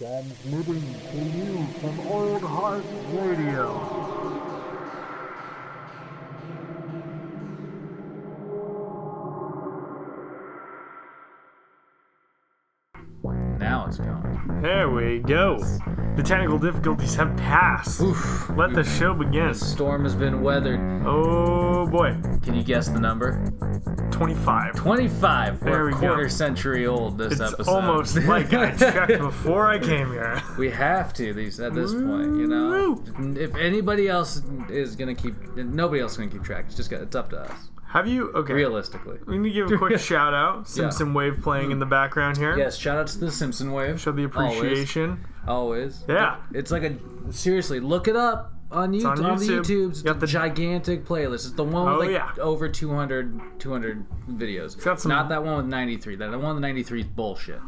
Transmitting to you from Old Heart Radio. Now it's going. There we go. The technical difficulties have passed. Oof. Let the show begin. The storm has been weathered. Oh boy. Can you guess the number? 25. 25. There We're we a quarter go. century old this It's episode. almost like I checked before I came here. We have to at this point, you know. If anybody else is gonna keep, nobody else is gonna keep track. It's up to us. Have you? Okay. Realistically. We need to give a quick shout out. Simpson Wave playing in the background here. Yes. Shout out to the Simpson Wave. Show the appreciation. Always. Yeah. It's like seriously, look it up on YouTube. on On the YouTube. YouTube. It's Got a the- gigantic playlist. It's the one with over 200 videos. Got some- Not that one with 93. That one with 93 is bullshit.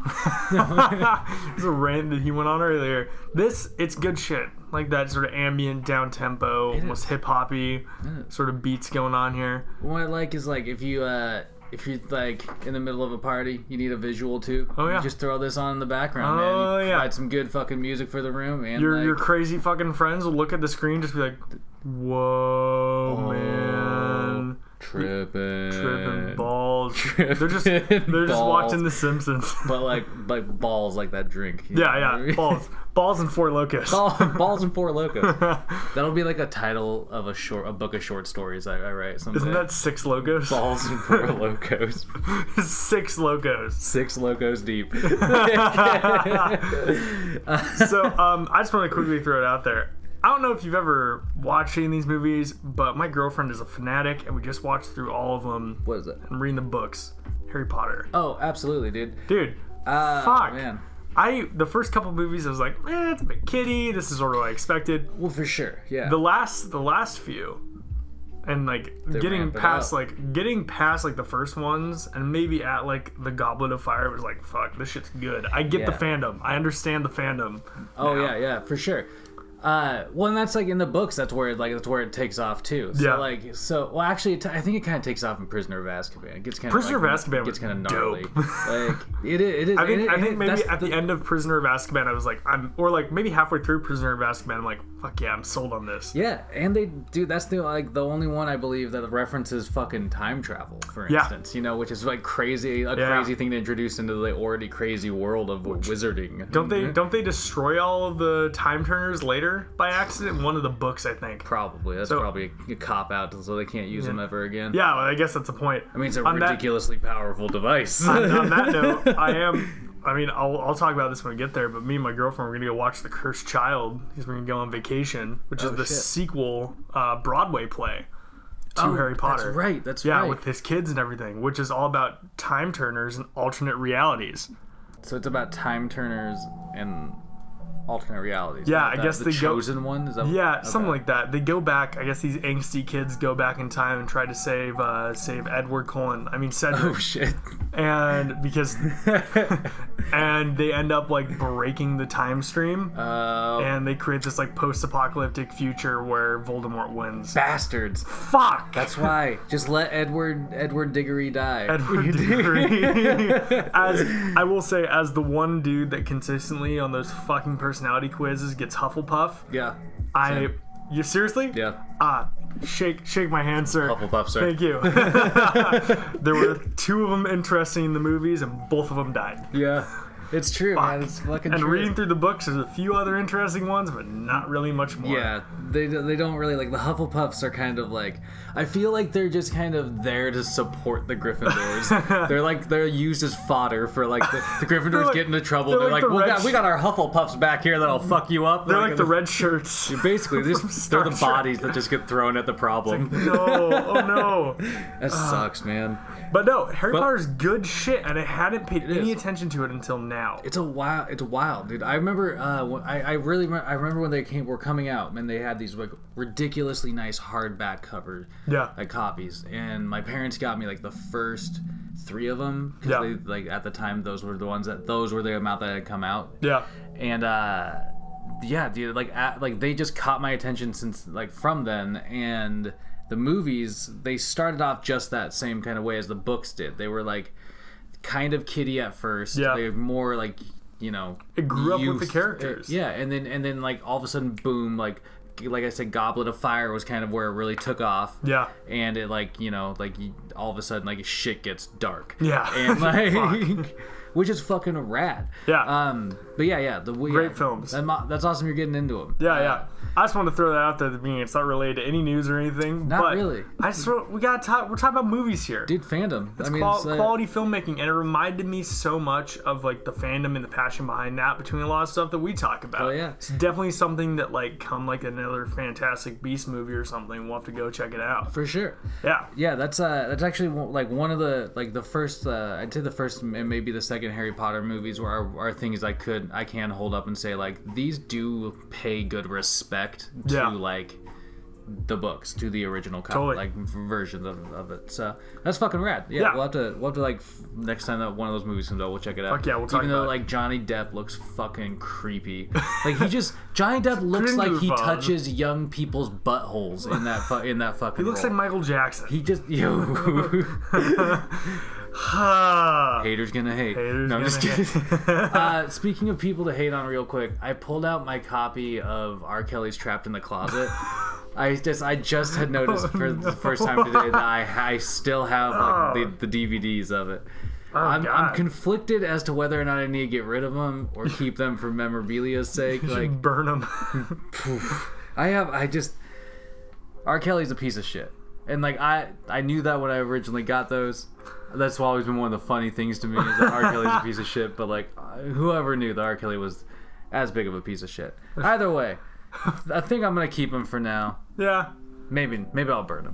There's a rant that he went on earlier. It's good shit. Like that sort of ambient, down tempo, almost hip hoppy sort of beats going on here. What I like is like if you're like in the middle of a party, you need a visual too. Oh yeah. You just throw this on in the background, Oh, man. You yeah. provide some good fucking music for the room, and Your crazy fucking friends will look at the screen, just be like, "Whoa, man, tripping balls." They're just watching The Simpsons. But like balls like that drink. you Yeah, know? balls and Four Locos. Balls and Four Locos. That'll be like a title of a book of short stories I write someday. Isn't that Six Locos? Balls and Four Locos. Six Locos. 6 locos deep. So I just want to quickly throw it out there. I don't know if you've ever watched any of these movies, but my girlfriend is a fanatic, and we just watched through all of them. What is it? And reading the books. Harry Potter. Oh, absolutely, dude. Dude, fuck. Man. The first couple movies, I was like, it's a bit kiddie. This is sort of what I expected. Well, for sure, yeah. The last few, and like getting past like the first ones, and maybe at like the Goblet of Fire, was like, fuck, this shit's good. I get the fandom. I understand the fandom. Oh now. yeah, for sure. Well, and that's like in the books. That's where it takes off too. So well, actually, I think it kind of takes off in Prisoner of Azkaban. It gets kind of Prisoner of Azkaban gets was kind of gnarly. dope. Like it is. I think maybe at the end of Prisoner of Azkaban, I was like, maybe halfway through Prisoner of Azkaban, I'm like, fuck yeah, I'm sold on this. Yeah, and that's the only one I believe that references fucking time travel, for instance. You know, which is like crazy thing to introduce into the already crazy world of wizarding. Don't they destroy all of the time turners later by accident in one of the books, I think? Probably. That's probably a cop out, so they can't use them ever again. Yeah, well, I guess that's the point. I mean, it's a ridiculously powerful device. On that note, I'll talk about this when we get there, but me and my girlfriend, we're going to go watch The Cursed Child because we're going to go on vacation, which is the sequel Broadway play to Harry Potter. That's right. Yeah, with his kids and everything, which is all about time turners and alternate realities. So it's about time turners and alternate realities. Yeah, I guess the chosen one. Is that? Yeah, something like that. They go back. I guess these angsty kids go back in time and try to save Cedric. Oh shit! And because and they end up like breaking the time stream, and they create this like post-apocalyptic future where Voldemort wins. Bastards! Fuck. That's why. Just let Edward Diggory die. Edward Diggory. As I will say, as the one dude that consistently on those fucking personality quizzes gets Hufflepuff. Yeah. You seriously? Yeah. Shake my hand, sir. Hufflepuff, sir. Thank you. There were 2 of them interesting in the movies, and both of them died. Yeah. It's true, man. It's fucking true. And reading through the books, there's a few other interesting ones, but not really much more. Yeah, they don't really, like, the Hufflepuffs are kind of like, I feel like they're just kind of there to support the Gryffindors. they're used as fodder for, like, the Gryffindors get into trouble. They're like we got our Hufflepuffs back here that'll fuck you up. They're like the red shirts. Basically, they're the bodies that just get thrown at the problem. No. That sucks, man. But no, Harry Potter's good shit, and I hadn't paid any attention to it until now. It's wild, dude. I remember, I remember when they were coming out, and they had these like ridiculously nice hardback cover, like copies, and my parents got me like the first 3 of them because they like at the time those were the amount that had come out. Yeah, and dude, like they just caught my attention since like from then, and the movies, they started off just that same kind of way as the books did. They were like kind of kiddie at first. They were more like it grew up with the characters. And then like all of a sudden, boom, like I said, Goblet of Fire was kind of where it really took off. Yeah. And it all of a sudden like shit gets dark. Yeah. And like which is fucking rad. Yeah. But great films. That's awesome. You're getting into them. Yeah. I just wanted to throw that out there at the beginning. It's not related to any news or anything. Not really. We're talking about movies here. Dude, fandom. It's quality filmmaking, and it reminded me so much of like the fandom and the passion behind that between a lot of stuff that we talk about. Oh yeah. It's definitely something that like come like another Fantastic Beast movie or something. We'll have to go check it out. For sure. Yeah. Yeah, that's actually like one of the first I'd say the first and maybe the second Harry Potter movies where are things I can hold up and say like these do pay good respect to like the books, to the original like versions of it. So that's fucking rad. Yeah. We'll have to like next time that one of those movies comes out, we'll check it out. Fuck yeah, we'll talk Even though about like Johnny Depp looks fucking creepy. Like Johnny Depp looks like he touches young people's buttholes in that fucking He looks role. like Michael Jackson. He just Haters gonna hate. No, I'm just kidding. Speaking of people to hate on real quick, I pulled out my copy of R. Kelly's Trapped in the Closet. I just had noticed the first time today that I still have like the DVDs of it. I'm conflicted as to whether or not I need to get rid of them or keep them for memorabilia's sake. You like burn them. R. Kelly's a piece of shit. And like I knew that when I originally got those. That's always been one of the funny things to me is that R. Kelly's a piece of shit. But like, whoever knew that R. Kelly was as big of a piece of shit. Either way, I think I'm gonna keep him for now. Yeah. Maybe I'll burn him.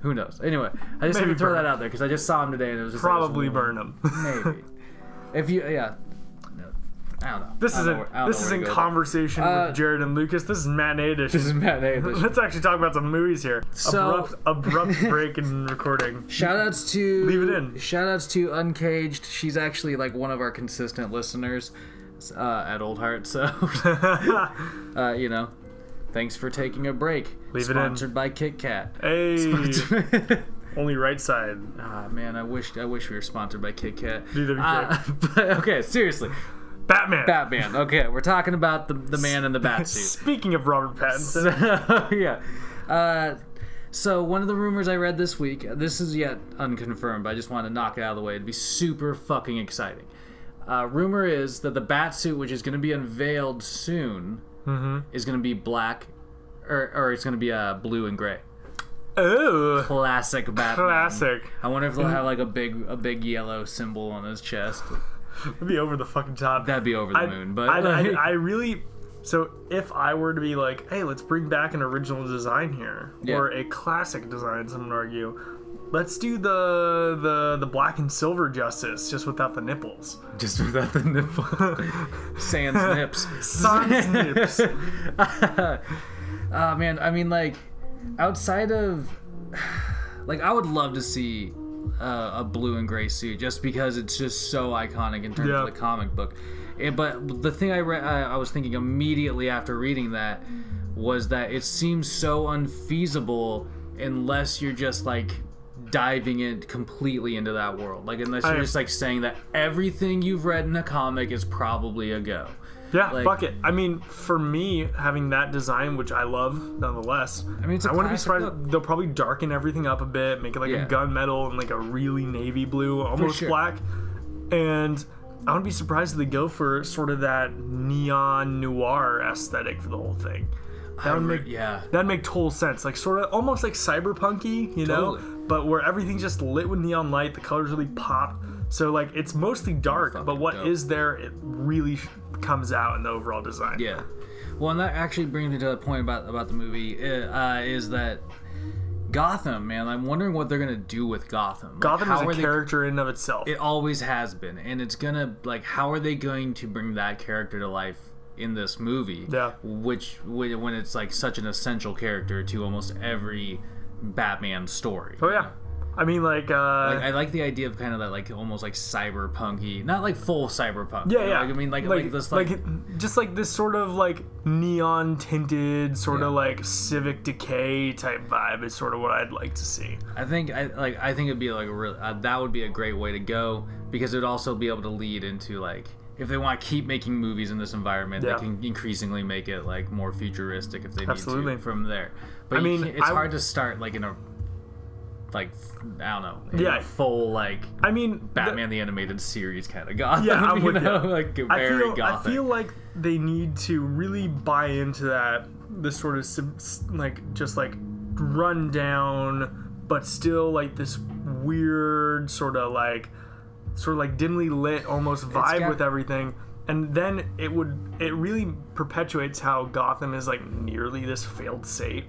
Who knows? Anyway, I just had to throw that out there because I just saw him today and it was just probably burn him. Maybe. If you I don't know. This is in conversation with Jared and Lucas. This is Matinee edition. Let's actually talk about some movies here. So, abrupt break in recording. Shoutouts to leave it in. Shoutouts to Uncaged. She's actually like one of our consistent listeners at Old Heart. So thanks for taking a break. Leave it in. Sponsored by Kit Kat. Hey. Only right side. Ah man, I wish we were sponsored by Kit Kat. But okay, seriously. Batman. Okay, we're talking about the man in the bat suit. Speaking of Robert Pattinson. So one of the rumors I read this week, this is yet unconfirmed, but I just want to knock it out of the way. It'd be super fucking exciting. Rumor is that the bat suit, which is going to be unveiled soon, is going to be black, or it's going to be blue and gray. Oh, classic Batman. Classic. I wonder if they'll have like a big yellow symbol on his chest. That'd be over the fucking top. That'd be over the moon. But I really. So if I were to be like, hey, let's bring back an original design here, or a classic design, some would argue, let's do the black and silver Justice, just without the nipples. Just without the nipple. Sans nips. Sans nips. Man, I mean, like, outside of, like, I would love to see a blue and gray suit just because it's just so iconic in terms of the comic book. But the thing I was thinking immediately after reading that was that it seems so unfeasible unless you're just like diving in completely into that world. Like unless you're just like saying that everything you've read in a comic is probably a go. Yeah, like, fuck it. I mean, for me, having that design, which I love nonetheless, I mean, I wouldn't be surprised. They'll probably darken everything up a bit, make it like a gunmetal and like a really navy blue, almost black. And I wouldn't be surprised if they go for sort of that neon noir aesthetic for the whole thing. That'd make total sense. Like sort of almost like cyberpunky, you know, but where everything's just lit with neon light, the colors really pop. So like it's mostly dark, but what is there, it really comes out in the overall design. Yeah. Well, and that actually brings me to the point about the movie is that Gotham, man, I'm wondering what they're gonna do with Gotham. Like, Gotham is a character in and of itself. It always has been, and it's gonna like, how are they going to bring that character to life in this movie? Yeah. When it's like such an essential character to almost every Batman story. Oh yeah. I mean, like I like the idea of kind of that, like almost like cyberpunky, not like full cyberpunk. Yeah, yeah. Like, I mean, like this, just like this sort of like neon tinted, sort of like Civic Decay type vibe is sort of what I'd like to see. I think it'd be like a real that would be a great way to go because it'd also be able to lead into like if they want to keep making movies in this environment, they can increasingly make it like more futuristic if they need to from there. But I mean, it's hard to start like in a like I don't know, full like Batman the Animated Series kind of Gotham. Yeah, I'm with you. Like very Gotham. I feel like they need to really buy into that this sort of like just like run down, but still like this weird sort of like dimly lit almost vibe with everything. And then it really perpetuates how Gotham is like nearly this failed state.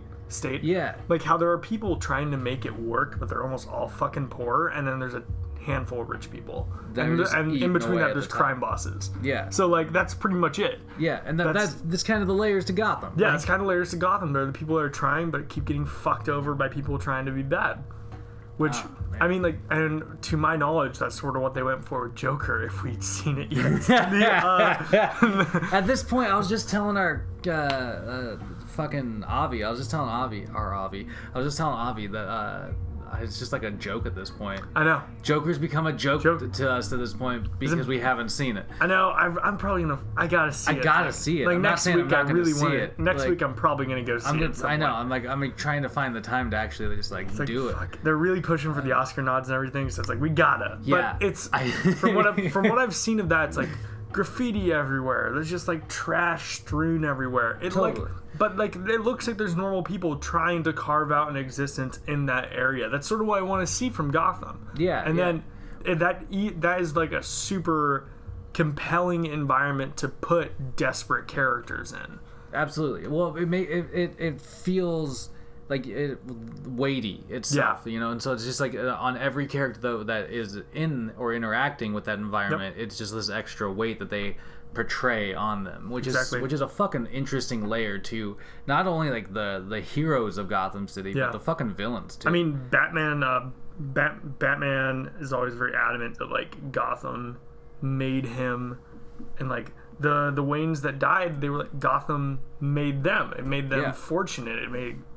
Yeah. Like how there are people trying to make it work, but they're almost all fucking poor, and then there's a handful of rich people. And in between that there's crime bosses. Yeah. So like that's pretty much it. Yeah, and that's kind of the layers to Gotham. Yeah, it's kind of layers to Gotham. They're the people that are trying but keep getting fucked over by people trying to be bad. Which, I mean, like, and to my knowledge, that's sort of what they went for with Joker, if we'd seen it yet. At this point, I was just telling our fucking Avi. I was just telling Avi that it's just like a joke at this point. I know. Joker's become a joke to us at this point because we haven't seen it. I know. I'm probably gonna. I gotta see it. I gotta see it. Like I'm next week, I really want it. Next week, I'm probably gonna go see it. I know. I'm trying to find the time to actually just like do it. Fuck. They're really pushing for the Oscar nods and everything, so it's like we gotta. Yeah. But it's from what I've seen of that, it's like graffiti everywhere. There's just like trash strewn everywhere. But like it looks like there's normal people trying to carve out an existence in that area. That's sort of what I want to see from Gotham. Yeah. And then that is like a super compelling environment to put desperate characters in. Absolutely. Well, it feels like weighty itself, you know, and so it's just like on every character though that is in or interacting with that environment, it's just this extra weight that they portray on them, which is a fucking interesting layer to not only like the heroes of Gotham City, but the fucking villains too. I mean, Batman is always very adamant that like Gotham made him, and like the Waynes that died, they were like Gotham made them. It made them fortunate. It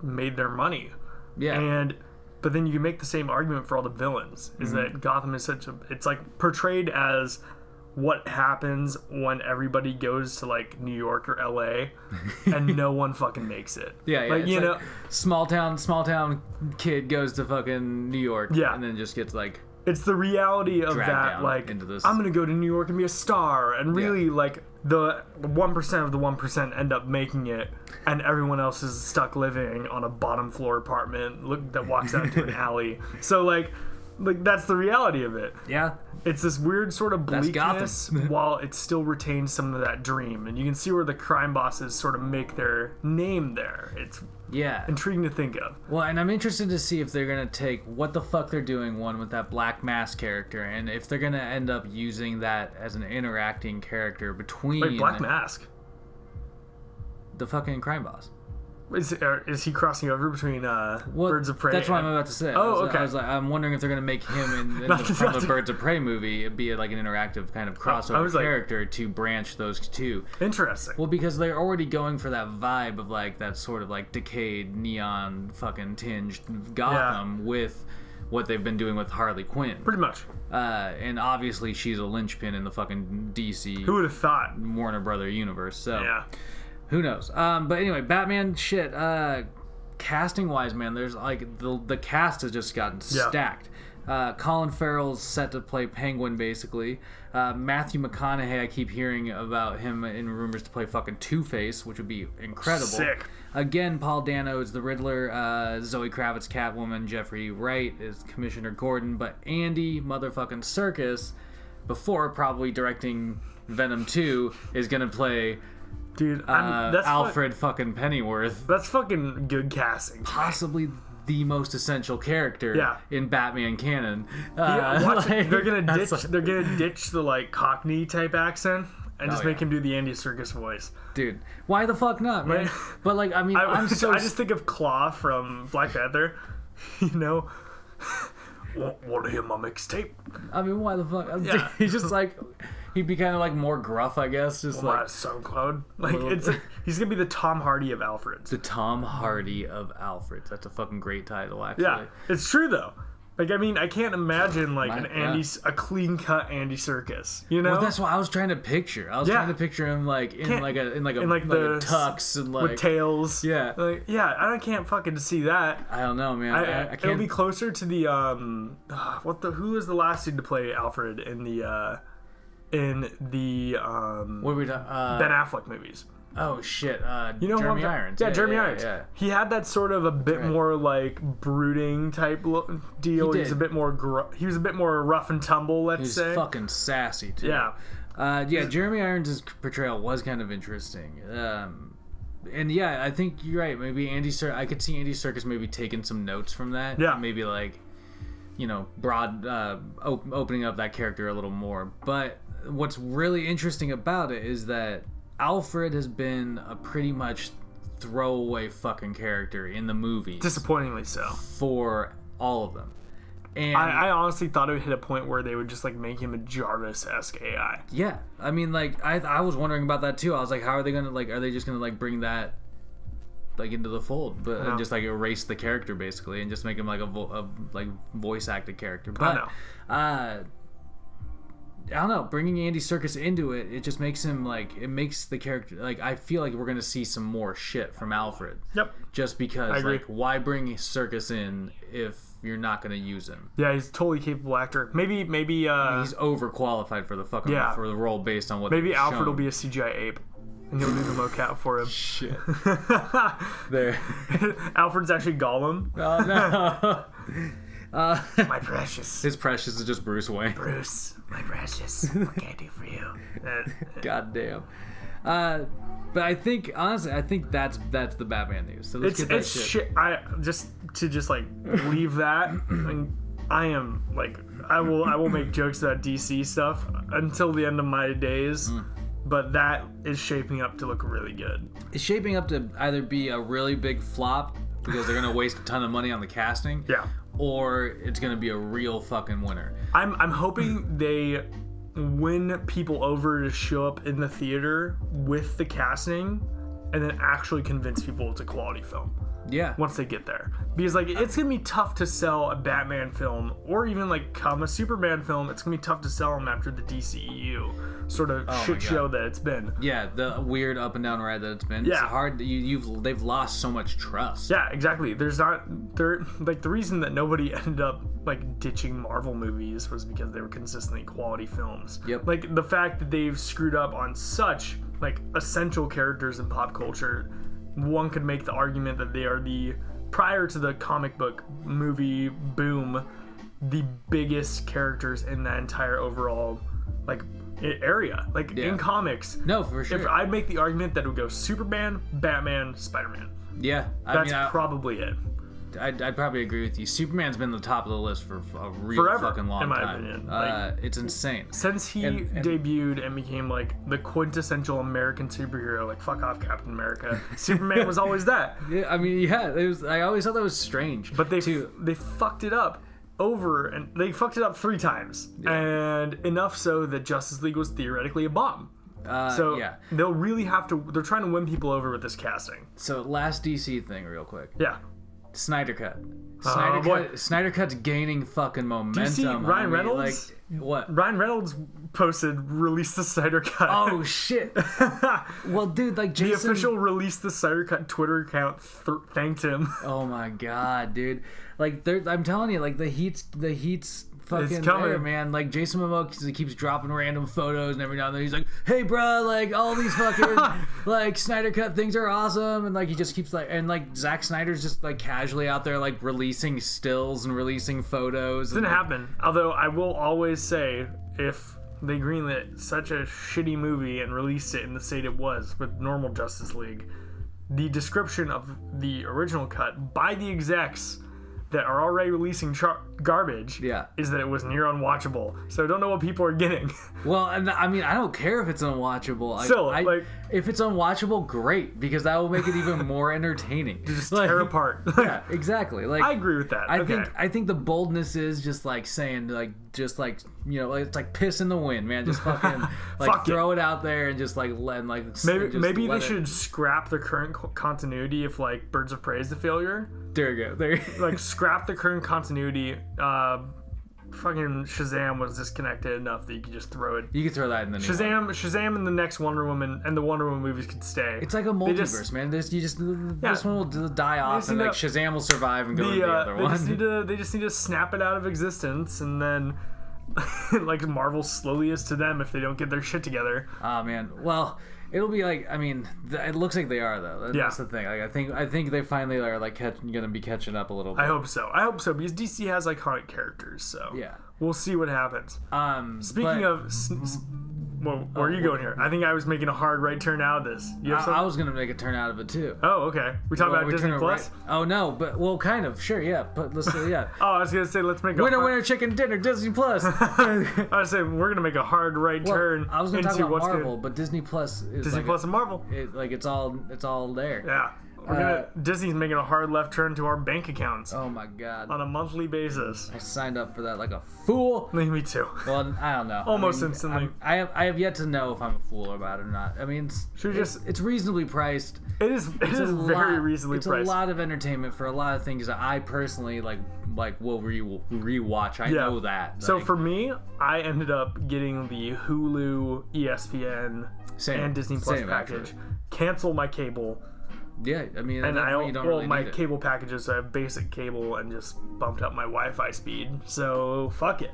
made their money. Yeah. But then you can make the same argument for all the villains. Is that Gotham is it's like portrayed as what happens when everybody goes to like New York or LA and no one fucking makes it. Yeah, like, you know, small town kid goes to fucking New York and then just gets like it's the reality of that, like I'm gonna go to New York and be a star, and really like the 1% of the 1% end up making it, and everyone else is stuck living on a bottom floor apartment that walks out into an alley. So like that's the reality of it. Yeah. It's this weird sort of bleakness while it still retains some of that dream. And you can see where the crime bosses sort of make their name there. It's intriguing to think of. Well, and I'm interested to see if they're going to take what the fuck they're doing, one, with that Black Mask character, and if they're going to end up using that as an interacting character between... Wait, Black Mask? The fucking crime boss. Is he crossing over between Birds of Prey? That's what I'm about to say. Oh, okay. I'm wondering if they're going to make him from the Birds of Prey movie be like an interactive kind of crossover character to branch those two. Interesting. Well, because they're already going for that vibe of like that sort of like decayed neon fucking tinged Gotham with what they've been doing with Harley Quinn. Pretty much. And obviously she's a linchpin in the fucking DC. Who would have thought? Warner Brother universe. So. Yeah. Who knows? But anyway, Batman shit. Casting wise, man, there's like the cast has just gotten stacked. Colin Farrell's set to play Penguin, basically. Matthew McConaughey, I keep hearing about him in rumors to play fucking Two-Face, which would be incredible. Sick. Again, Paul Dano is the Riddler. Zoe Kravitz, Catwoman. Jeffrey Wright is Commissioner Gordon. But Andy motherfucking Serkis, before probably directing Venom 2, is gonna play... Dude, that's Alfred fucking Pennyworth. That's fucking good casting. Possibly the most essential character in Batman canon. They're gonna ditch the like Cockney type accent and just make him do the Andy Serkis voice. Dude, why the fuck not, man? But like, I mean, I just think of Claw from Black Panther. You know. Want to hear my mixtape? I mean, why the fuck? Yeah. He's just like, he'd be kind of like more gruff, I guess. Just like SoundCloud. Like he's gonna be the Tom Hardy of Alfreds. The Tom Hardy of Alfreds. That's a fucking great title, actually. Yeah, it's true though. Like, I mean, I can't imagine like a clean cut Andy Serkis. You know, well, that's what I was trying to picture. I was trying to picture him like in like a tux and like with tails. Yeah, like I can't fucking see that. I don't know, man. I can't. It'll be closer to the who was the last dude to play Alfred in the what are we Ben Affleck movies? Oh shit! You know, Jeremy Irons. Yeah, Jeremy Irons. Yeah. He had that sort of a bit more like brooding type deal. He was a bit more. He was a bit more rough and tumble. Let's say. He's fucking sassy too. Yeah. Jeremy Irons' portrayal was kind of interesting. And yeah, I think you're right. Maybe I could see Andy Serkis maybe taking some notes from that. Yeah. Maybe like, opening up that character a little more. But what's really interesting about it is that Alfred has been a pretty much throwaway fucking character in the movies. Disappointingly so. For all of them. And I honestly thought it would hit a point where they would just like make him a Jarvis-esque AI. Yeah. I mean, like, I was wondering about that too. I was like, how are they going to, like, are they just going to, like, bring that, like, into the fold? But and just, like, erase the character, basically, and just make him, like, a voice-acted character. But, I don't know, bringing Andy Serkis into it, it just makes him, like, it makes the character, like, I feel like we're going to see some more shit from Alfred. Yep. Just because, like, why bring Serkis in if you're not going to use him? Yeah, he's a totally capable actor. Maybe he's overqualified for the fucking, for the role based on what maybe Alfred will be a CGI ape. And he'll do the mocap for him. Shit. There. Alfred's actually Gollum. Oh, no. My precious. His precious is just Bruce Wayne. Bruce, my precious. What can I do for you? God damn. But I think, honestly, that's the Batman news. So let's get that shit. Just leave that. I am like, I will make jokes about DC stuff until the end of my days. But that is shaping up to look really good. It's shaping up to either be a really big flop because they're gonna waste a ton of money on the casting. Yeah. Or it's gonna be a real fucking winner. I'm hoping they win people over to show up in the theater with the casting, and then actually convince people it's a quality film. Yeah. Once they get there, because like it's gonna be tough to sell a Batman film or even like a Superman film. It's gonna be tough to sell them after the DCEU sort of shit show that it's been. Yeah, the weird up and down ride that it's been. Yeah. It's hard. They've lost so much trust. Yeah, exactly. Like the reason that nobody ended up like ditching Marvel movies was because they were consistently quality films. Yep. Like the fact that they've screwed up on such like essential characters in pop culture. One could make the argument that they are prior to the comic book movie boom, the biggest characters in that entire overall like area, like in comics. No, for sure. If I'd make the argument that it would go Superman, Batman, Spider-Man. Yeah, that's probably it. I'd probably agree with you. Superman's been the top of the list for a real fucking long time. In my opinion. It's insane. Since he debuted and became like the quintessential American superhero, like fuck off Captain America, Superman was always that. Yeah, I mean, yeah, it was. I always thought that was strange. But they fucked it up and they fucked it up 3 times, and enough so that Justice League was theoretically a bomb. They'll really have to. They're trying to win people over with this casting. So last DC thing, real quick. Yeah. Snyder Cut. Snyder Cut's gaining fucking momentum. Do you see Ryan Reynolds? What? Ryan Reynolds posted release the Snyder Cut. Oh shit. Well, dude, like Jason... The official release the Snyder Cut Twitter account thanked him. Oh my god, dude. Like I'm telling you, like the heat's fucking there, man. Like Jason Momoa keeps dropping random photos, and every now and then he's like, "Hey, bro, like all these fucking like Snyder Cut things are awesome," and like he just keeps like, and like Zack Snyder's just like casually out there like releasing stills and releasing photos. Didn't happen. Although I will always say, if they greenlit such a shitty movie and released it in the state it was with normal Justice League, the description of the original cut by the execs that are already releasing garbage is that it was near unwatchable. So I don't know what people are getting. Well, and I mean, I don't care if it's unwatchable. Still, if it's unwatchable, great, because that will make it even more entertaining. Just tear apart. Yeah, exactly. Like I agree with that. I think the boldness is just like saying like just like, you know, it's like piss in the wind, man. Just fucking like throw it out there and just like let maybe they should scrap the current continuity if like Birds of Prey is a failure. There you go. There. Like scrap the current continuity. Fucking Shazam was disconnected enough that you could just throw it. You could throw that in the new one. Shazam and the next Wonder Woman and the Wonder Woman movies could stay. It's like a multiverse, man. This one will die off, and like Shazam will survive and go to the other one. They just need to snap it out of existence, and then like Marvel slowly is to them if they don't get their shit together. Oh man, well. It'll be like, I mean, it looks like they are though. That's the thing. Like, I think they finally are like gonna be catching up a little bit. I hope so because DC has iconic characters. So yeah, we'll see what happens. Speaking of, well, where are you going here? I think I was making a hard right turn out of this. I was gonna make a turn out of it too. Oh, okay. We talking about Disney Plus? Right. Oh no, but well, kind of. Sure, yeah. But let's yeah. Oh, I was gonna say let's make a winner chicken dinner Disney Plus. I was saying we're gonna make a hard right turn. I was gonna talk about Marvel, but Disney Plus is Disney Plus and Marvel. It's all there. Yeah. Disney's making a hard left turn to our bank accounts. Oh my god! On a monthly basis. I signed up for that like a fool. Me too. Well, I don't know. Almost instantly. I have yet to know if I'm a fool about it or not. I mean, it's reasonably priced. It is very reasonably priced. It's a lot of entertainment for a lot of things that I personally like will rewatch. I know that. So for me, I ended up getting the Hulu, ESPN, and Disney Plus package. Actually. Cancel my cable. Yeah, I mean, and my cable packages, I have basic cable and just bumped up my Wi-Fi speed. So fuck it.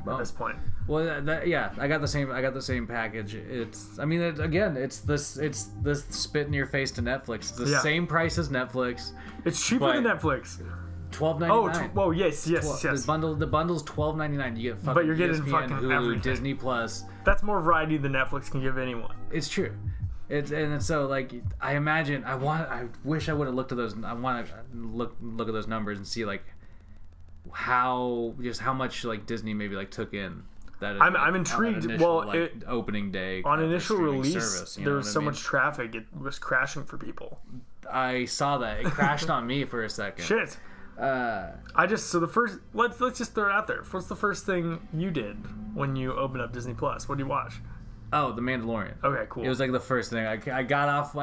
At this point. Well, I got the same package. It's the spit in your face to Netflix. It's the same price as Netflix. It's cheaper than Netflix. $12.99. Oh, yes. The bundle's $12.99. You get fucking but you're getting ESPN, fucking Hulu, everything. Disney Plus. That's more variety than Netflix can give anyone. It's true. And so like I wish I would have looked at those. I want to look at those numbers and see like how much like Disney maybe like took in. I'm intrigued. Initial, opening day on initial release, service, there was so much traffic, it was crashing for people. I saw that it crashed on me for a second. Shit. Let's just throw it out there. What's the first thing you did when you opened up Disney Plus? What did you watch? Oh, The Mandalorian. Okay, cool. It was like the first thing. I got off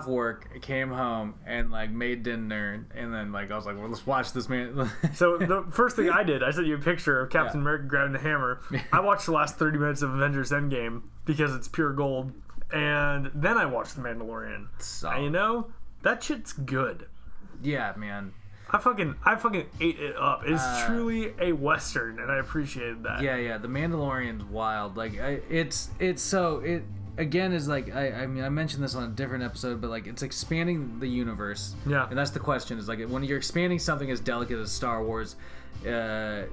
work, I came home, and like made dinner, and then like I was like, well, let's watch this man. So the first thing I did, I sent you a picture of Captain America grabbing the hammer. I watched the last 30 minutes of Avengers Endgame because it's pure gold, and then I watched The Mandalorian. And you know, that shit's good. Yeah, man. I fucking ate it up. It's truly a Western, and I appreciated that. Yeah. The Mandalorian's wild. Like, it again is like, I mean, I mentioned this on a different episode, but like, it's expanding the universe. Yeah. And that's the question, is like, when you're expanding something as delicate as Star Wars, are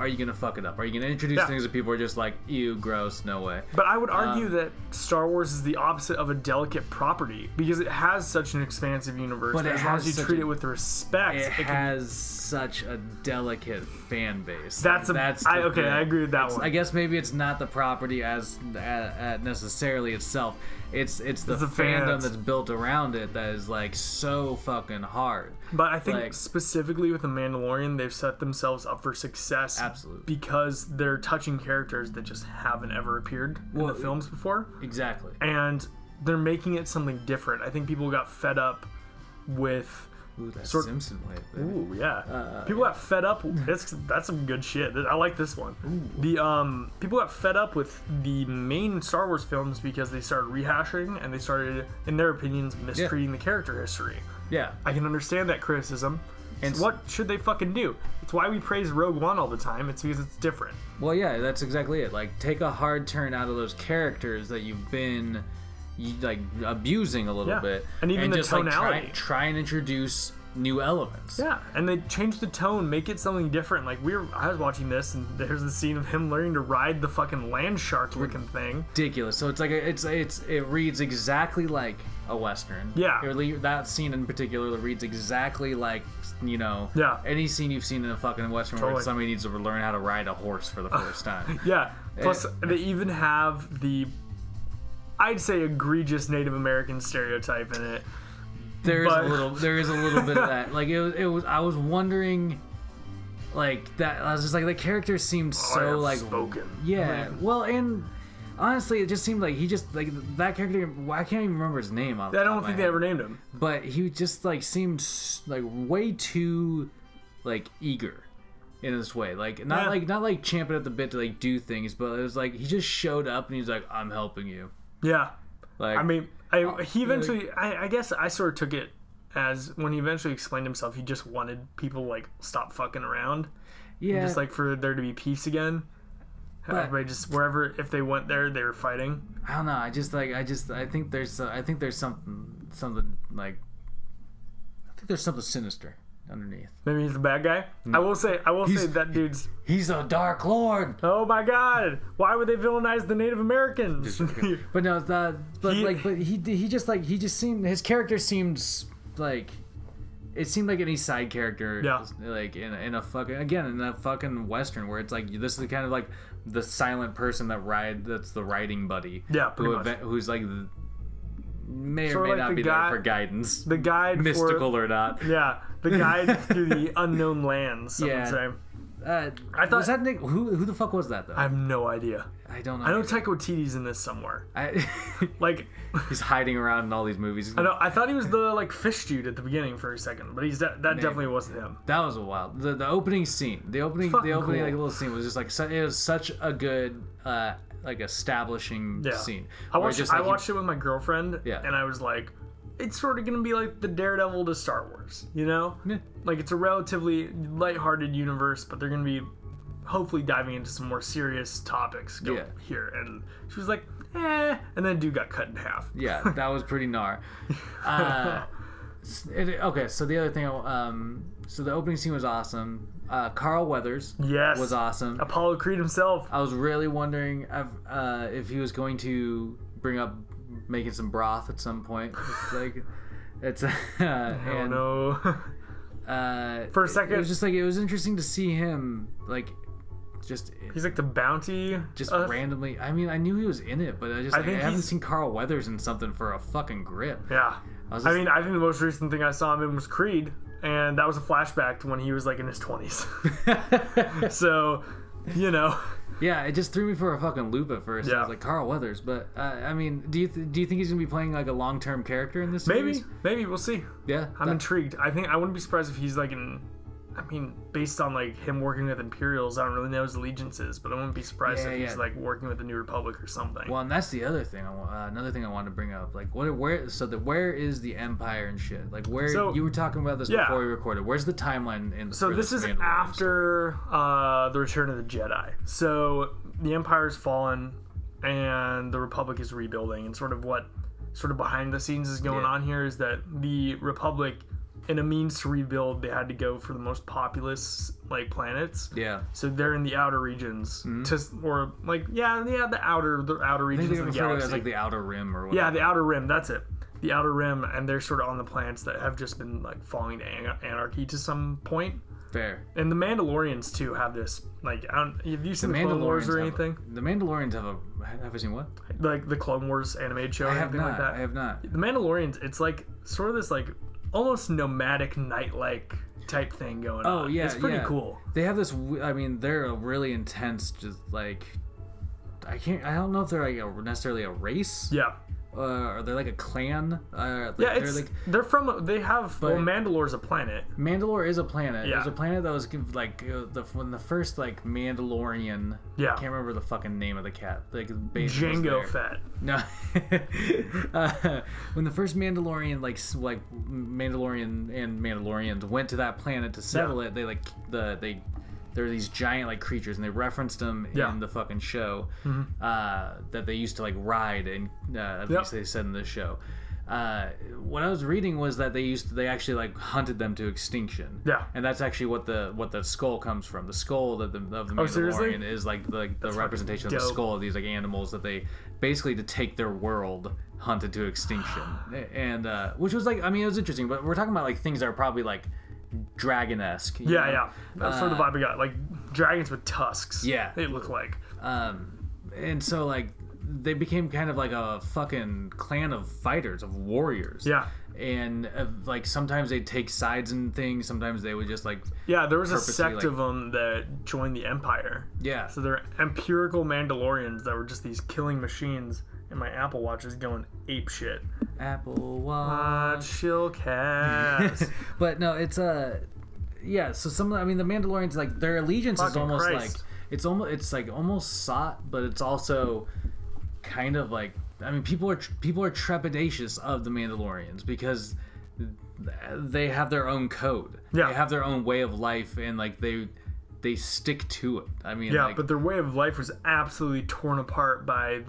you gonna fuck it up? Are you gonna introduce things that people are just like, ew, gross, no way? But I would argue that Star Wars is the opposite of a delicate property because it has such an expansive universe. But as long as you treat it with respect, it has such a delicate fan base. I agree with that one. I guess maybe it's not the property as necessarily itself. It's the fandom that's built around it that is like so fucking hard. But I think specifically with The Mandalorian, they've set themselves up for success. Absolutely. Because they're touching characters that just haven't ever appeared in the films before. Exactly. And they're making it something different. I think people got fed up with... Ooh, that Simpson way. Baby. Ooh, yeah. People got fed up. That's some good shit. I like this one. Ooh. The people got fed up with the main Star Wars films because they started rehashing and they started, in their opinions, mistreating the character history. Yeah. I can understand that criticism. And what should they fucking do? It's why we praise Rogue One all the time. It's because it's different. Well, yeah, that's exactly it. Like, take a hard turn out of those characters that you've been like abusing a little bit, and even the just tonality. Like try and introduce new elements. Yeah, and they change the tone, make it something different. Like I was watching this, and there's the scene of him learning to ride the fucking land shark looking thing. Ridiculous. So it's like it reads exactly like a Western. Yeah. That scene in particular reads exactly like, you know, any scene you've seen in a fucking Western where somebody needs to learn how to ride a horse for the first time. Yeah. Plus, they even have the, I'd say, egregious Native American stereotype in it. There is a little bit of that. Like it was. I was wondering like that. I was just like, the character seemed so like spoken. Yeah. Well, and honestly, it just seemed like he just like that character. I can't even remember his name. I don't think they ever named him. But he just like seemed like way too like eager in this way. Like not like champing at the bit to like do things, but it was like he just showed up and he's like, I'm helping you. Yeah. Like I mean, he eventually. I guess I sort of took it as when he eventually explained himself, he just wanted people like stop fucking around. Yeah. Just like for there to be peace again. But, everybody just wherever, if they went there, they were fighting. I don't know. I think there's something like, I think there's something sinister underneath. Maybe he's the bad guy. No. I will say that dude's. He's a Dark Lord. Oh my God! Why would they villainize the Native Americans? But no, he just seemed, his character seemed like. It seemed like any side character, like in a fucking Western where it's like this is kind of like the silent person that's the riding buddy, who's like may or may not be there for guidance, the guide, mystical or not, the guide through the unknown lands. Some would say. I thought was that Nick? Who the fuck was that though? I have no idea. I don't know. I know Taika Waititi's in this somewhere. Like he's hiding around in all these movies. I know. I thought he was the like fish dude at the beginning for a second, but that definitely wasn't him. That was a wild. The opening scene, the opening cool. Like little scene was just like it was such a good like establishing scene. I watched it with my girlfriend, and I was like, it's sort of gonna be like the Daredevil to Star Wars, you know? Yeah. Like it's a relatively lighthearted universe, but they're gonna be hopefully diving into some more serious topics here. And she was like, and then dude got cut in half. Yeah, that was pretty gnar. Okay, so the other thing, so the opening scene was awesome. Carl Weathers was awesome. Apollo Creed himself. I was really wondering if he was going to bring up making some broth at some point. It's like no. For a second, it was just like it was interesting to see him like just. He's like the bounty. Just randomly. I mean, I knew he was in it, but I haven't seen Carl Weathers in something for a fucking grip. Yeah. I think the most recent thing I saw him in was Creed, and that was a flashback to when he was like in his 20s. So, you know. Yeah, it just threw me for a fucking loop at first. I was like, Carl Weathers, but I mean, do you think he's gonna be playing like a long-term character in this series? Maybe we'll see. Yeah, I'm intrigued. I wouldn't be surprised if he's like based on like him working with Imperials, I don't really know his allegiances, but I wouldn't be surprised if he's like working with the New Republic or something. Well, and that's the other thing. Another thing I wanted to bring up, like where is the Empire and shit? Like you were talking about this before we recorded. Where's the timeline in? So this is after the Return of the Jedi. So the Empire's fallen, and the Republic is rebuilding, and sort of behind the scenes is going on here is that the Republic, in a means to rebuild, they had to go for the most populous like planets. Yeah. So they're in the outer regions, the outer regions of the galaxy. As like the Outer Rim or whatever. Yeah, the Outer Rim. That's it. The Outer Rim, and they're sort of on the planets that have just been like falling to anarchy to some point. Fair. And the Mandalorians too have this like. Have you seen the Clone Wars or anything? The Mandalorians have I seen what? Like the Clone Wars animated show or anything like that? I have not. The Mandalorians, it's like sort of this like almost nomadic night-like type thing going on. Oh yeah, it's pretty cool. They have this. I mean, they're a really intense, just like I don't know if they're like necessarily a race. Yeah. Or they're like a clan. Mandalore's a planet. Mandalore is a planet. Yeah. There's a planet that was like when the first like Mandalorian. Yeah. I can't remember the fucking name of the cat. Like Jango Fett. No. When the first Mandalorian Mandalorians went to that planet to settle it, they there were these giant like creatures, and they referenced them in the fucking show that they used to like ride, and at least they said in this show. What I was reading was that they actually like hunted them to extinction. Yeah, and that's actually what the skull comes from. The skull of the Mandalorian is like the representation of the skull of these like animals that they basically to take their world hunted to extinction, and which was like, I mean, it was interesting, but we're talking about like things that are probably like dragon-esque. Yeah. That's sort of the vibe we got. Like dragons with tusks. Yeah. They look like. And so like they became kind of like a fucking clan of fighters, of warriors. Yeah. And like sometimes they'd take sides in things. Sometimes they would just like there was a sect of them that joined the Empire. Yeah. So they're empirical Mandalorians that were just these killing machines. And my Apple Watch is going ape shit. Apple Watch, chill cast. But no, it's yeah. So the Mandalorians, like their allegiance Fucking is almost Christ. like it's like almost sought, but it's also kind of like. I mean, people are trepidatious of the Mandalorians because they have their own code. Yeah. They have their own way of life, and like they stick to it. I mean, yeah, but their way of life was absolutely torn apart by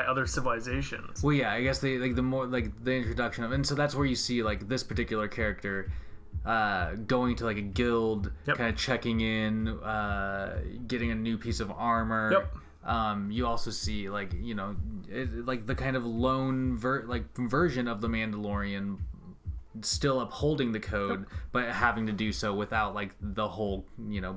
other civilizations. Well, yeah, I guess the introduction of, and so that's where you see like this particular character going to like a guild, kind of checking in, getting a new piece of armor. Yep. You also see like like the kind of lone version of the Mandalorian still upholding the code, but having to do so without like the whole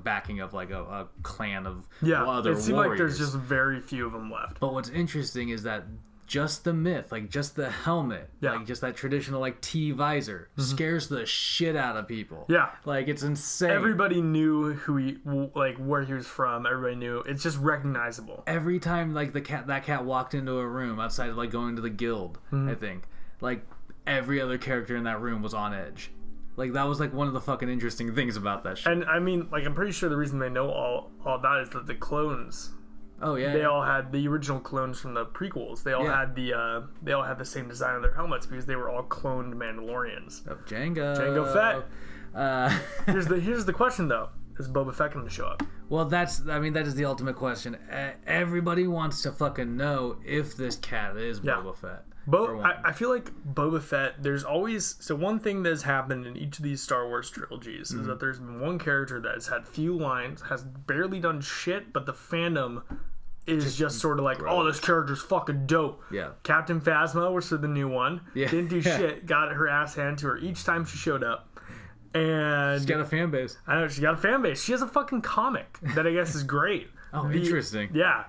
backing of like a clan of other it seems warriors. like there's just very few of them left. But what's interesting is that just the myth, like just the helmet, like just that traditional like T visor, scares the shit out of people. Yeah, like it's insane. Everybody knew where he was from. Everybody knew. It's just recognizable. Every time like that cat walked into a room outside of like going to the guild, I think like every other character in that room was on edge. Like that was like one of the fucking interesting things about that shit. And I mean, like I'm pretty sure the reason they know all that is that the clones. Oh yeah. They all had the original clones from the prequels. They all had the same design of their helmets because they were all cloned Mandalorians. Oh, Jango Fett. Here's the question though: is Boba Fett going to show up? Well, that is the ultimate question. Everybody wants to fucking know if this cat is Boba Fett. I feel like Boba Fett, there's always... So one thing that has happened in each of these Star Wars trilogies is that there's been one character that has had few lines, has barely done shit, but the fandom is just sort of like, oh, this character's fucking dope. Yeah. Captain Phasma was the new one. Yeah. Didn't do shit. Got her ass handed to her each time she showed up. And she's got a fan base. I know, she's got a fan base. She has a fucking comic that I guess is great. Interesting. Yeah.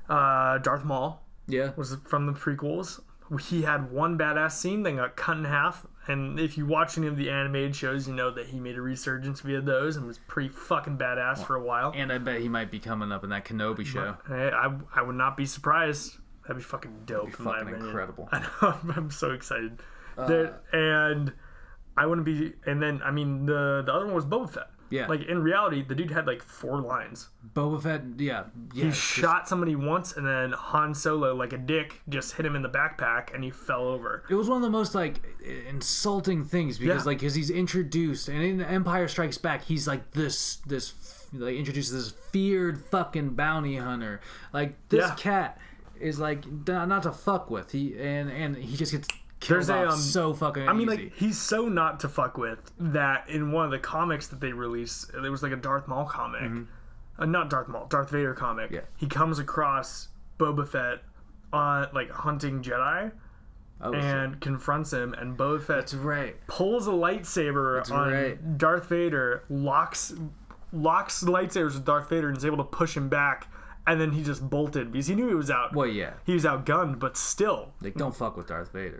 Darth Maul was from the prequels. He had one badass scene, then got cut in half. And if you watch any of the animated shows, you know that he made a resurgence via those and was pretty fucking badass for a while. And I bet he might be coming up in that Kenobi show. I would not be surprised. That'd be fucking dope. That'd be fucking incredible. I know. I'm so excited. And I wouldn't be. And then I mean the other one was Boba Fett. Yeah. Like in reality, the dude had like 4 lines. Boba Fett, he shot somebody once, and then Han Solo, like a dick, just hit him in the backpack, and he fell over. It was one of the most like insulting things because he's introduced, and in Empire Strikes Back, he's like this like introduces this feared fucking bounty hunter. Like this cat is like not to fuck with. He just gets. There's so fucking easy. I mean, like, he's so not to fuck with that in one of the comics that they released, there was like a Darth Maul comic. Not Darth Maul, Darth Vader comic. Yeah. He comes across Boba Fett on, like, hunting Jedi and confronts him, and Boba Fett pulls a lightsaber on Darth Vader, locks lightsabers with Darth Vader, and is able to push him back. And then he just bolted because he knew he was out. Well, yeah. He was outgunned, but still. Like, don't fuck with Darth Vader.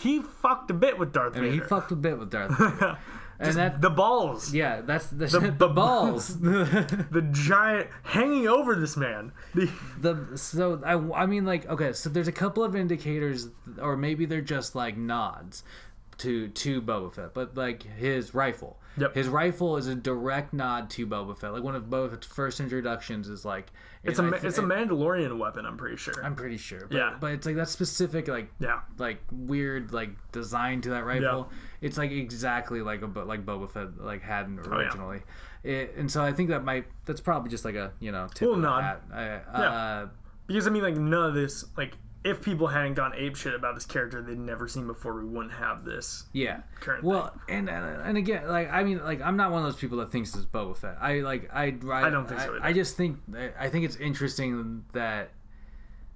He fucked a bit with Darth Vader. He fucked a bit with Darth Vader. And the balls. Yeah, that's the balls. The giant hanging over this man. I mean, like, okay, so there's a couple of indicators, or maybe they're just like nods to Boba Fett, but like his rifle. Yep. His rifle is a direct nod to Boba Fett. Like one of Boba Fett's first introductions is like it's a Mandalorian weapon. I'm pretty sure. But it's like that specific like weird like design to that rifle. Yeah. It's like exactly like Boba Fett like had originally. And so I think that's probably just like a tip of the hat. Because I mean like none of this like. If people hadn't gone apeshit about this character they'd never seen before, we wouldn't have this. Yeah. Current thing. And again, like I mean, like I'm not one of those people that thinks this is Boba Fett. I don't think so either. I just think it's interesting that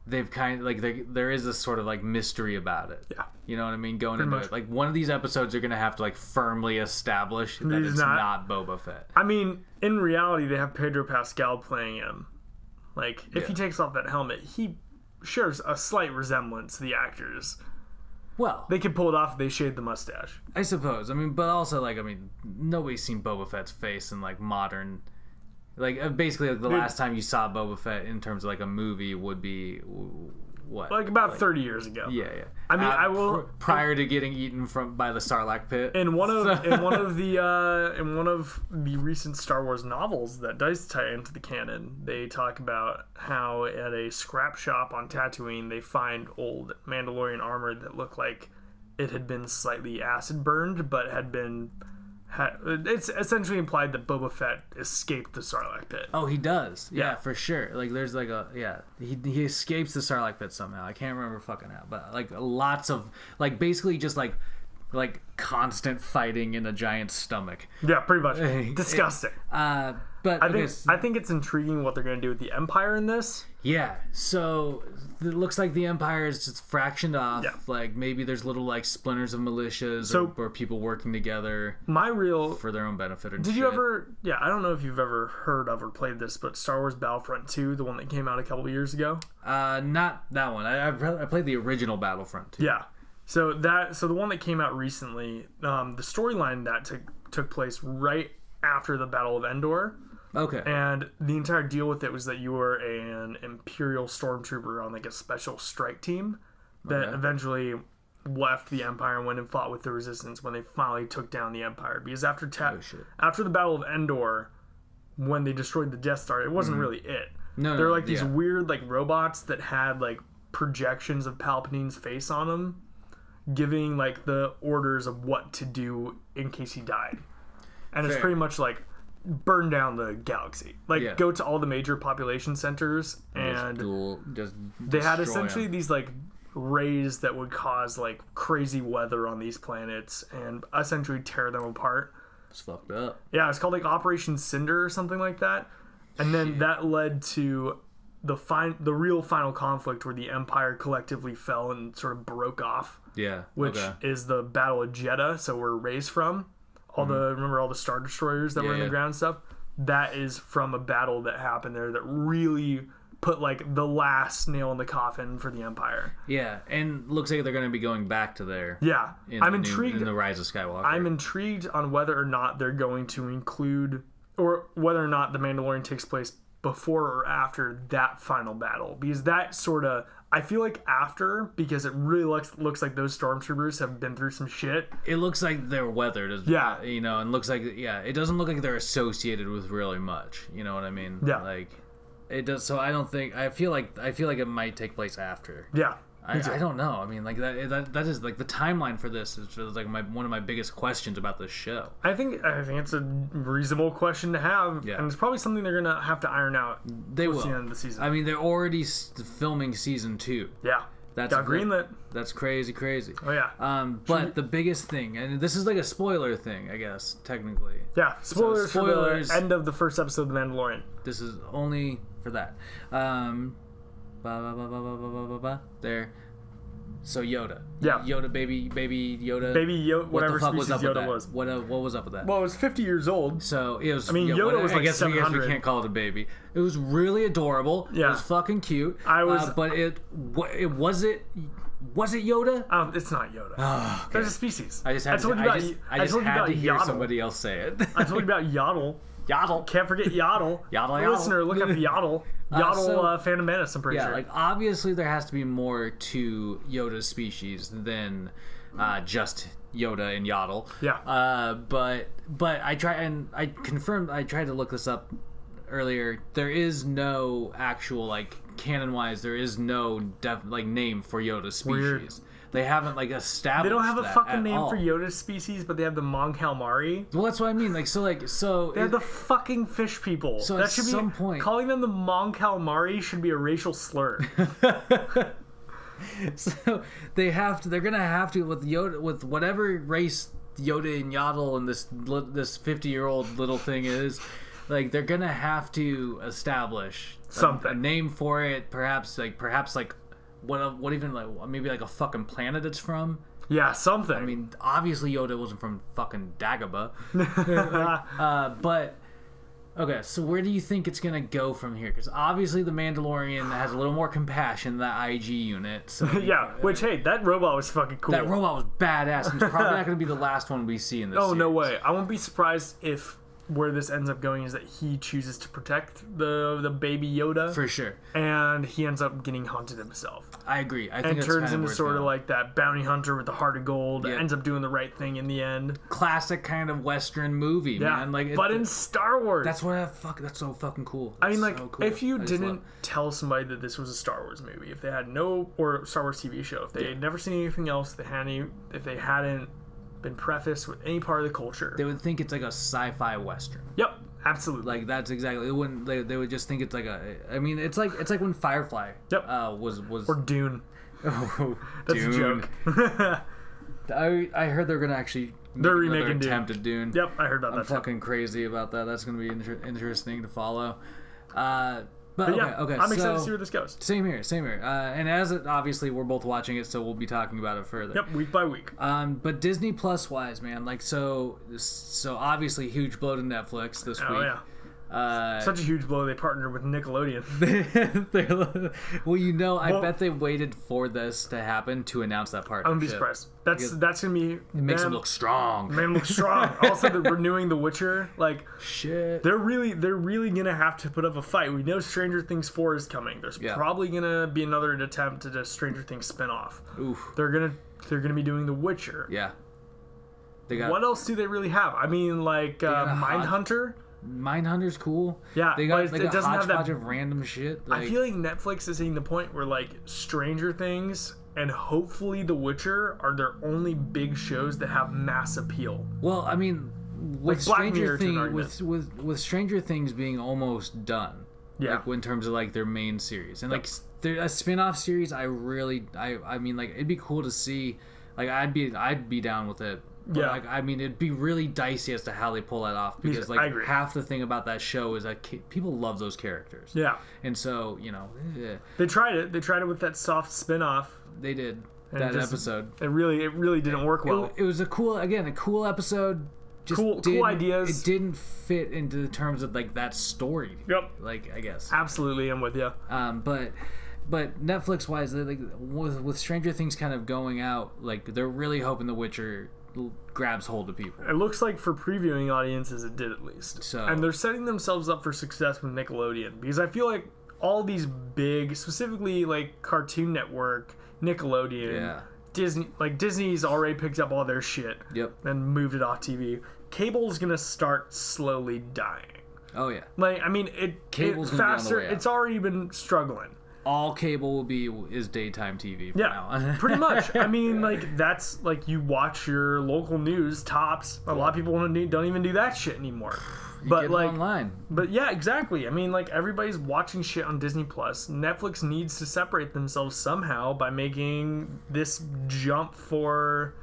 they've kind of like there is this sort of like mystery about it. Yeah. You know what I mean? Going into it, like one of these episodes are gonna have to like firmly establish that it's not Boba Fett. I mean, in reality, they have Pedro Pascal playing him. Like, if he takes off that helmet, he shares a slight resemblance to the actors. Well, they could pull it off if they shaved the mustache. I suppose. I mean, but also, like, nobody's seen Boba Fett's face in, like, modern... Like, basically, like, the last time you saw Boba Fett in terms of, like, a movie would be... What? Like about 30 years ago. Yeah. I mean, I will prior to getting eaten by the Sarlacc pit. In one of the recent Star Wars novels that does tie into the canon, they talk about how at a scrap shop on Tatooine they find old Mandalorian armor that looked like it had been slightly acid burned, but had been. It's essentially implied that Boba Fett escaped the Sarlacc pit. Oh, he does. Yeah, for sure. Like, there's like he escapes the Sarlacc pit somehow. I can't remember fucking how, but like lots of like basically just like constant fighting in a giant stomach. Yeah, pretty much. Disgusting. But I think it's intriguing what they're going to do with the Empire in this. Yeah, so it looks like the Empire is just fractioned off. Yeah. Like maybe there's little like splinters of militias or people working together. For their own benefit. Did you ever? Yeah, I don't know if you've ever heard of or played this, but Star Wars Battlefront 2, the one that came out a couple of years ago. Not that one. I played the original Battlefront 2. Yeah. So the one that came out recently, the storyline that took place right after the Battle of Endor. Okay. And the entire deal with it was that you were an Imperial stormtrooper on like a special strike team that eventually left the Empire and went and fought with the Resistance when they finally took down the Empire. Because after the Battle of Endor, when they destroyed the Death Star, it wasn't really it. They're like these weird like robots that had like projections of Palpatine's face on them, giving like the orders of what to do in case he died. And it's pretty much like burn down the galaxy. Like go to all the major population centers and just they had essentially these like rays that would cause like crazy weather on these planets and essentially tear them apart. It's fucked up. Yeah, it's called like Operation Cinder or something like that. And then that led to the real final conflict where the Empire collectively fell and sort of broke off. Yeah. Which is the Battle of Jeddah, so where Rey's from. Remember all the Star Destroyers that were in the ground and stuff? That is from a battle that happened there that really put like the last nail in the coffin for the Empire. Yeah, and looks like they're going to be going back to there. Yeah. I'm intrigued in the Rise of Skywalker. I'm intrigued on whether or not they're going to include, or whether or not the Mandalorian takes place before or after that final battle, because that sort of, I feel like after, because it really looks like those stormtroopers have been through some shit. It looks like they're weathered, and looks like it doesn't look like they're associated with really much. You know what I mean? Yeah. Like it does. So I don't think. I feel like it might take place after. Yeah. I don't know. I mean, like that is like the timeline for this is just like one of my biggest questions about this show. I think it's a reasonable question to have, and it's probably something they're gonna have to iron out. They will. The end of the season. I mean, they're already filming season 2. Yeah, that's greenlit. That's crazy. Oh yeah. But the biggest thing, and this is like a spoiler thing, I guess technically. Yeah, spoilers. For the end of the first episode of The Mandalorian. This is only for that. There. So Yoda. Yeah. Yoda, baby Yoda. Baby Yoda, whatever species Yoda was. What was up with that? Well, it was 50 years old. So it was. I mean, Yoda was like 700. I guess we can't call it a baby. It was really adorable. Yeah. It was fucking cute. But was it Yoda? It's not Yoda. Oh, okay. There's a species. I just had to hear somebody else say it. I told you about Yaddle. Yaddle. Can't forget Yaddle. Yaddle. Listener, look up Yaddle. Yaddle, Phantom Menace, I'm pretty sure. Like, obviously there has to be more to Yoda's species than just Yoda and Yaddle. Yeah. But I tried to look this up earlier. There is no actual, like, canon-wise, there is no name for Yoda's species. Weird. They haven't established. They don't have a fucking name all. for Yoda's species, but they have the Mon Calamari. Well, that's what I mean. So they're the fucking fish people. So that should at some point, calling them the Mon Calamari should be a racial slur. So they're gonna have to with Yoda, with whatever race Yoda and Yaddle and this 50-year-old little thing is. Like, they're gonna have to establish something, a name for it. Perhaps what even maybe a fucking planet it's from. Yeah, something. I mean, obviously Yoda wasn't from fucking Dagobah. But Okay, so where do you think it's gonna go from here? Because obviously the Mandalorian has a little more compassion than the IG unit. So yeah, which, hey, that robot was fucking cool. That robot was badass. And it's probably not gonna be the last one we see in this series. No way. I won't be surprised if where this ends up going is that he chooses to protect the baby Yoda. For sure. And he ends up getting hunted himself. I agree. I think and that's turns kind of into sort of like that bounty hunter with the heart of gold. Yep. Ends up doing the right thing in the end. Classic kind of Western movie, man. Like, but in Star Wars. That's that's so fucking cool. I mean, like, so cool. if you didn't tell somebody that this was a Star Wars movie, if they had or Star Wars TV show, if they had never seen anything else, if they hadn't been prefaced with any part of the culture, they would think it's like a sci-fi Western. Yep. Absolutely. Like that's exactly. It wouldn't. They would just think it's like a. I mean, it's like when Firefly. Yep. Was or Dune. Oh, that's Dune. a joke. I heard they're gonna actually. They're remaking attempt at Dune. Yep, I heard about that. I'm fucking crazy about that. That's gonna be interesting to follow. But okay, yeah, okay. I'm excited to see where this goes. Same here. And as obviously we're both watching it, so we'll be talking about it further. Yep, week by week. But Disney Plus wise, man, like so obviously huge blow to Netflix this week. Oh yeah. Such a huge blow. They partnered with Nickelodeon. Well, I bet they waited for this to happen to announce that partnership. I wouldn't be surprised. That's gonna be. It makes them look strong. Man, look strong. Also, they're renewing The Witcher. Like shit. They're really gonna have to put up a fight. We know Stranger Things 4 is coming. There's probably gonna be another attempt at a Stranger Things spinoff. Oof. They're gonna be doing The Witcher. Yeah. What else do they really have? I mean, like Mindhunter. Mindhunter's cool. Yeah, they got it doesn't have that of random shit. I feel like Netflix is hitting the point where like Stranger Things and hopefully The Witcher are their only big shows that have mass appeal. Well, I mean, with like Stranger Things, with Stranger Things being almost done. Yeah. Like in terms of like their main series and like a spin-off series, I mean, like it'd be cool to see. Like I'd be down with it. But yeah, like, I mean, it'd be really dicey as to how they pull that off because like half the thing about that show is that people love those characters. Yeah, and so they tried it. They tried it with that soft spin-off. They did that episode. It really didn't work well. It was a cool episode. Just cool ideas. It didn't fit into the terms of like that story. Yep. Like I guess. Absolutely, I'm with you. But Netflix wise, like with Stranger Things kind of going out, like they're really hoping The Witcher grabs hold of people. It looks like for previewing audiences it did at least. So, and they're setting themselves up for success with Nickelodeon because I feel like all these big, specifically like Cartoon Network, Nickelodeon, Disney, like Disney's already picked up all their shit. Yep. And moved it off TV. Cable's gonna start slowly dying. Oh yeah. Like I mean Cable's faster. It's already been struggling. All cable is daytime TV for now. Pretty much. I mean, like that's like you watch your local news tops. A lot of people don't even do that shit anymore. But like online. But yeah, exactly. I mean, like everybody's watching shit on Disney Plus. Netflix needs to separate themselves somehow by making this jump for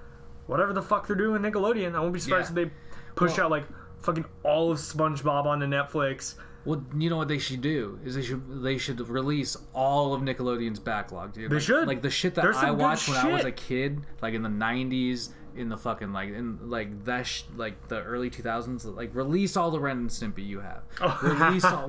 whatever the fuck they're doing with Nickelodeon. I won't be surprised if they push out like fucking all of SpongeBob onto Netflix. Well, you know what they should do is they should release all of Nickelodeon's backlog, dude. They should. Like the shit that I watched when I was a kid, like in the 90s, in the fucking like the early 2000s, like release all the Ren and Stimpy you have.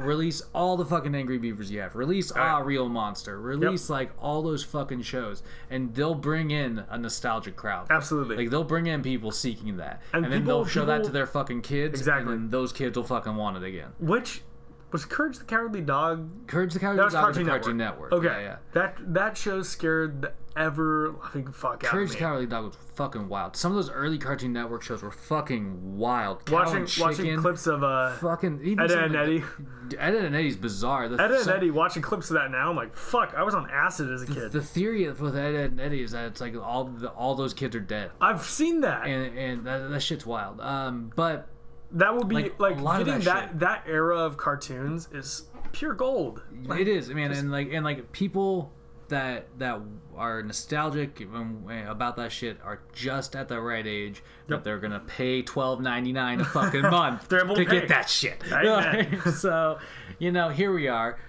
Release all the fucking Angry Beavers you have. Release Real Monster. Release like all those fucking shows, and they'll bring in a nostalgic crowd. Absolutely. Like they'll bring in people seeking that, and then they'll show that to their fucking kids. Exactly. And then those kids will fucking want it again. Which was Courage the Cowardly Dog? Courage the Cowardly Dog was Cartoon Network. Okay, yeah. That show scared the ever-loving fuck out of me. Courage the Cowardly Dog was fucking wild. Some of those early Cartoon Network shows were fucking wild. Watching clips of fucking Ed, Ed and Eddie. Ed, Ed and Eddie's bizarre. Ed, Ed and Eddie, watching clips of that now, I'm like, fuck, I was on acid as a kid. The theory with Ed, Ed and Eddie is that it's like all those kids are dead. I've seen that. And that shit's wild. But that would be like getting that era of cartoons is pure gold. Like, it is, man, and like people that are nostalgic about that shit are just at the right age that they're gonna pay $12.99 a fucking month to get that shit. So, here we are.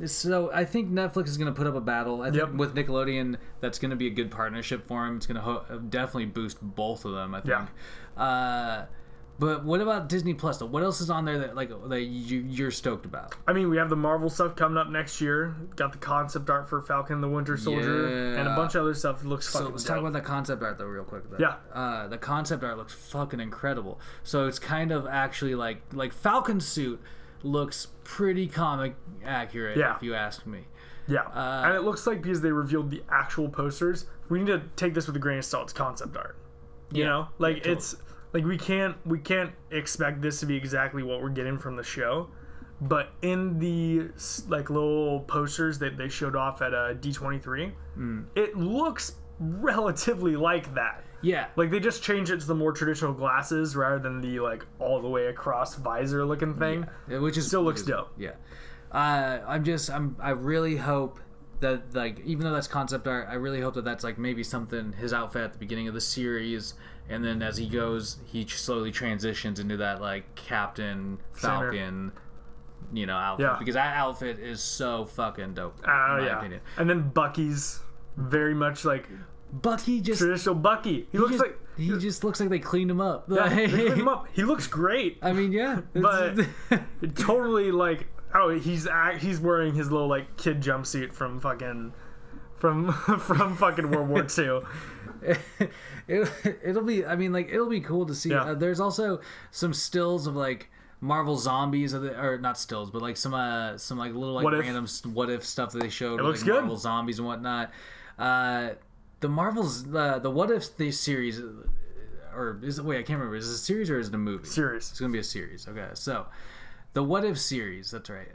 So I think Netflix is going to put up a battle. I think with Nickelodeon, that's going to be a good partnership for them. It's going to definitely boost both of them, I think. But what about Disney Plus though? What else is on there that you're stoked about? I mean, we have the Marvel stuff coming up next year. Got the concept art for Falcon and the Winter Soldier, and a bunch of other stuff. It looks fucking. So let's talk about the concept art though, real quick. Yeah. The concept art looks fucking incredible. So it's kind of actually like Falcon's suit looks pretty comic accurate, if you ask me. Yeah, and it looks like because they revealed the actual posters, we need to take this with a grain of salt. It's concept art, you know, like it's like we can't expect this to be exactly what we're getting from the show, but in the like little posters that they showed off at D23, it looks relatively like that. Yeah, like they just changed it to the more traditional glasses rather than the like all the way across visor looking thing, which still looks dope. Yeah. I really hope that, like, even though that's concept art, I really hope that that's like maybe something, his outfit at the beginning of the series, and then as he goes, he slowly transitions into that like Captain Falcon, outfit, because that outfit is so fucking dope. In my opinion. And then Bucky's very much like Bucky, just traditional Bucky. He just looks like they cleaned him up. Yeah, they cleaned him up. He looks great. I mean, yeah, but totally like. Oh, he's wearing his little like kid jumpsuit from fucking World War II. It'll be cool to see. Yeah. There's also some stills of like Marvel zombies, or not stills, but like some like little like random what if stuff that they showed. It looks like good. Marvel zombies and whatnot. The Marvels, the What If series, or is it? Wait, I can't remember. Is it a series or is it a movie? Series. It's gonna be a series. Okay, so. The What If series, that's right.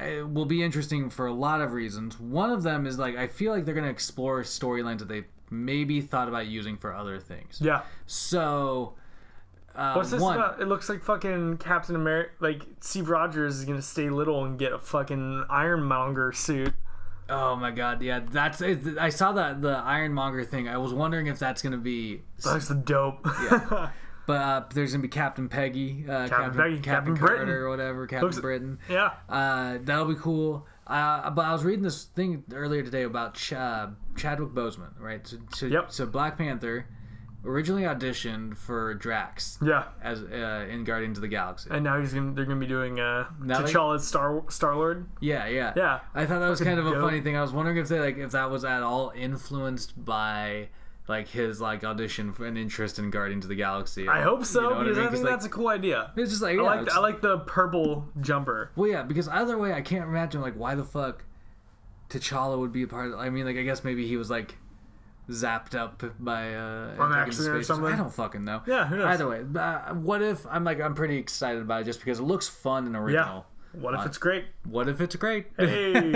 It will be interesting for a lot of reasons. One of them is like I feel like they're going to explore storylines that they maybe thought about using for other things. Yeah. So, what's this about? It looks like fucking Captain America. Like Steve Rogers is going to stay little and get a fucking Ironmonger suit. Oh my god, yeah, that's it. I saw the Ironmonger thing. I was wondering if that's going to be. That's the dope. Yeah. But there's gonna be Captain Peggy, Captain Carter, or whatever, Captain Britain. Yeah, that'll be cool. But I was reading this thing earlier today about Chadwick Boseman, right? So Black Panther originally auditioned for Drax. Yeah, as in Guardians of the Galaxy, and now they're gonna be doing T'Challa's Star-Lord. Yeah. I thought that was kind of a funny thing. I was wondering if that was at all influenced by. Like his like audition for an interest in Guardians of the Galaxy. I hope so, because I think that's a cool idea. It's just like I like the purple jumper. Well, yeah, because either way, I can't imagine like why the fuck T'Challa would be a part of. I mean, like I guess maybe he was like zapped up by an accident or something. I don't fucking know. Yeah, who knows? Either way, What If? I'm pretty excited about it just because it looks fun and original. Yeah. What if it's great? What if it's great? Hey.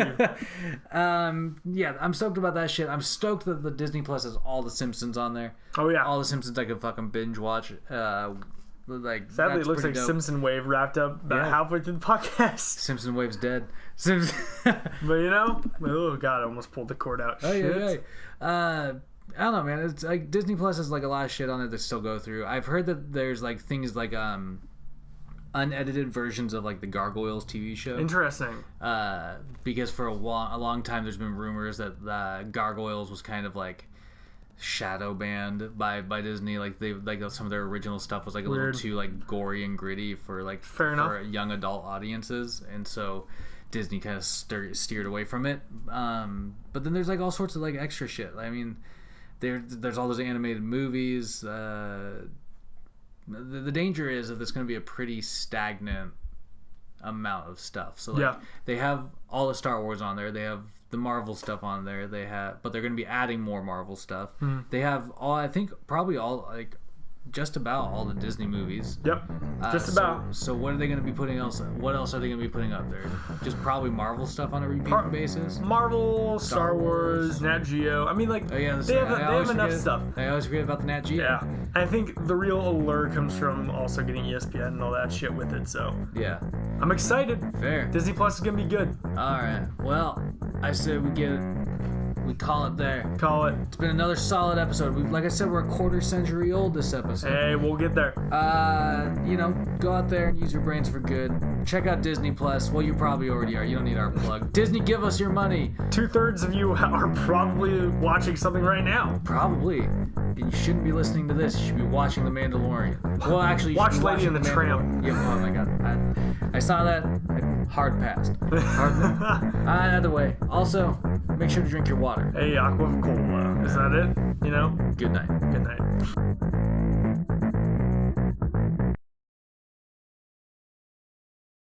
Yeah, I'm stoked about that shit. I'm stoked that the Disney Plus has all the Simpsons on there. Oh yeah, all the Simpsons I could fucking binge watch. Like sadly, it looks like dope. Simpson Wave wrapped up about halfway through the podcast. Simpson Wave's dead. But oh god, I almost pulled the cord out. Oh yeah. I don't know, man. It's like Disney Plus has like a lot of shit on it to still go through. I've heard that there's like things like unedited versions of like the Gargoyles TV show. Interesting. Because for a long time there's been rumors that Gargoyles was kind of like shadow banned by Disney. Like some of their original stuff was like a little too like gory and gritty for like for young adult audiences, and so Disney kind of steered away from it. But then there's like all sorts of like extra shit. I mean, there's all those animated movies. The danger is that there's going to be a pretty stagnant amount of stuff. So like, they have all the Star Wars on there. They have the Marvel stuff on there. But they're going to be adding more Marvel stuff. They have probably just about all the Disney movies. Yep, just about. So what are they going to be putting else? What else are they going to be putting up there? Just probably Marvel stuff on a repeat basis. Marvel, Star Wars, Nat Geo. I mean, like they have enough stuff. I always forget about the Nat Geo. Yeah, and I think the real allure comes from also getting ESPN and all that shit with it. So yeah, I'm excited. Fair. Disney Plus is gonna be good. All right. Well, I said we get We call it there. Call it. It's been another solid episode. Like I said, we're a quarter century old this episode. Hey, we'll get there. Go out there and use your brains for good. Check out Disney Plus. Well, you probably already are. You don't need our plug. Disney, give us your money. 2/3 of you are probably watching something right now. Probably. You shouldn't be listening to this. You should be watching The Mandalorian. Well, actually, you watch should be Lady and the Tramp. Yeah, oh my god. I saw that. Hard passed. Either way. Also, make sure to drink your water. Hey, aqua cola. Is that it? You know? Good night. Good night.